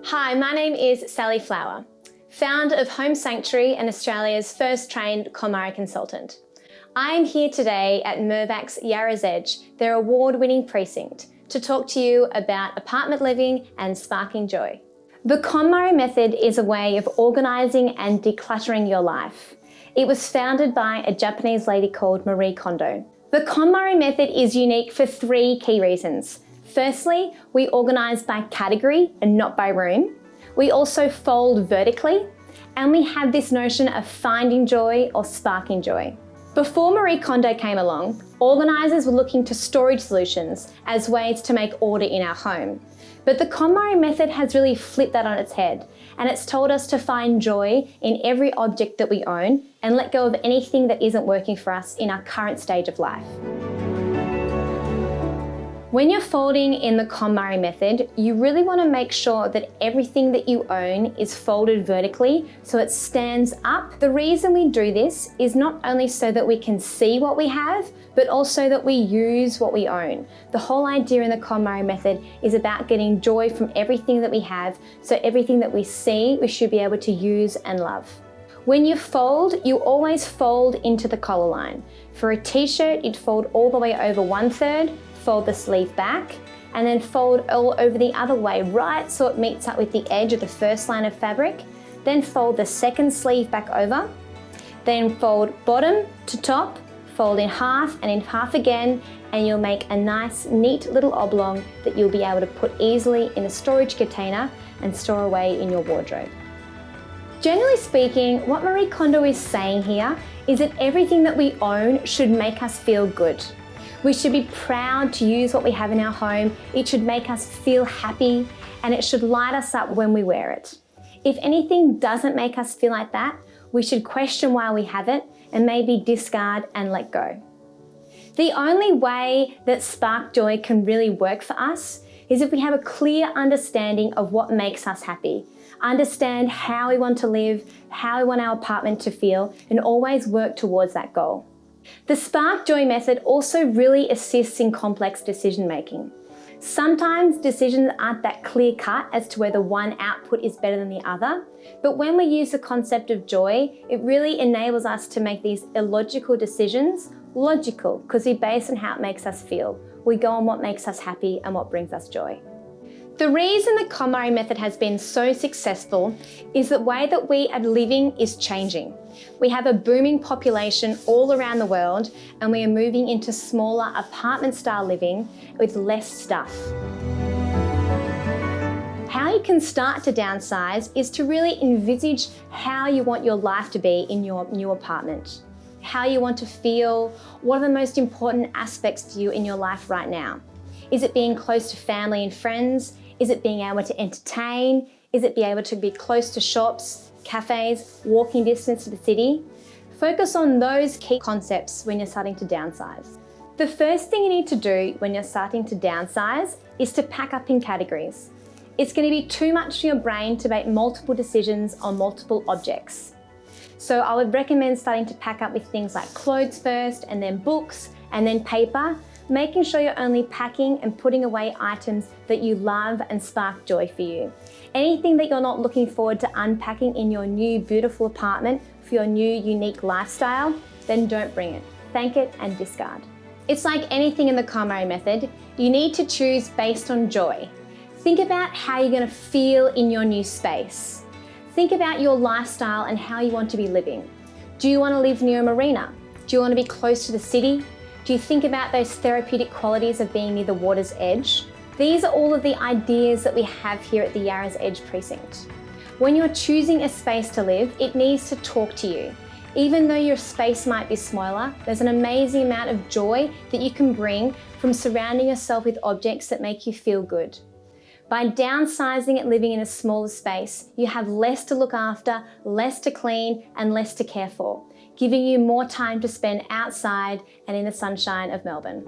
Hi, my name is Sally Flower, founder of Home Sanctuary and Australia's first trained KonMari consultant. I am here today at Mirvac's Yarra's Edge, their award-winning precinct, to talk to you about apartment living and sparking joy. The KonMari method is a way of organising and decluttering your life. It was founded by a Japanese lady called Marie Kondo. The KonMari method is unique for three key reasons. Firstly, we organise by category and not by room. We also fold vertically, and we have this notion of finding joy or sparking joy. Before Marie Kondo came along, organisers were looking to storage solutions as ways to make order in our home. But the KonMari method has really flipped that on its head, and it's told us to find joy in every object that we own and let go of anything that isn't working for us in our current stage of life. When you're folding in the KonMari method, you really want to make sure that everything that you own is folded vertically so it stands up. The reason we do this is not only so that we can see what we have, but also that we use what we own. The whole idea in the KonMari method is about getting joy from everything that we have, so everything that we see, we should be able to use and love. When you fold, you always fold into the collar line. For a t-shirt, you'd fold all the way over 1/3, fold the sleeve back, and then fold all over the other way, right so it meets up with the edge of the first line of fabric. Then fold the second sleeve back over, then fold bottom to top, fold in half and in half again, and you'll make a nice, neat little oblong that you'll be able to put easily in a storage container and store away in your wardrobe. Generally speaking, what Marie Kondo is saying here is that everything that we own should make us feel good. We should be proud to use what we have in our home. It should make us feel happy, and it should light us up when we wear it. If anything doesn't make us feel like that, we should question why we have it and maybe discard and let go. The only way that spark joy can really work for us is if we have a clear understanding of what makes us happy, understand how we want to live, how we want our apartment to feel, and always work towards that goal. The Spark Joy method also really assists in complex decision making. Sometimes decisions aren't that clear cut as to whether one output is better than the other, but when we use the concept of joy, it really enables us to make these illogical decisions logical because they're based on how it makes us feel. We go on what makes us happy and what brings us joy. The reason the KonMari method has been so successful is the way that we are living is changing. We have a booming population all around the world, and we are moving into smaller apartment-style living with less stuff. How you can start to downsize is to really envisage how you want your life to be in your new apartment, how you want to feel, what are the most important aspects to you in your life right now. Is it being close to family and friends? Is it being able to entertain? Is it being able to be close to shops, cafes, walking distance to the city? Focus on those key concepts when you're starting to downsize. The first thing you need to do when you're starting to downsize is to pack up in categories. It's going to be too much for your brain to make multiple decisions on multiple objects. So I would recommend starting to pack up with things like clothes first, and then books, and then paper, making sure you're only packing and putting away items that you love and spark joy for you. Anything that you're not looking forward to unpacking in your new beautiful apartment for your new unique lifestyle, then don't bring it. Thank it and discard. It's like anything in the KonMari method, you need to choose based on joy. Think about how you're going to feel in your new space. Think about your lifestyle and how you want to be living. Do you want to live near a marina? Do you want to be close to the city? Do you think about those therapeutic qualities of being near the water's edge? These are all of the ideas that we have here at the Yarra's Edge precinct. When you're choosing a space to live, it needs to talk to you. Even though your space might be smaller, there's an amazing amount of joy that you can bring from surrounding yourself with objects that make you feel good. By downsizing and living in a smaller space, you have less to look after, less to clean, and less to care for, giving you more time to spend outside and in the sunshine of Melbourne.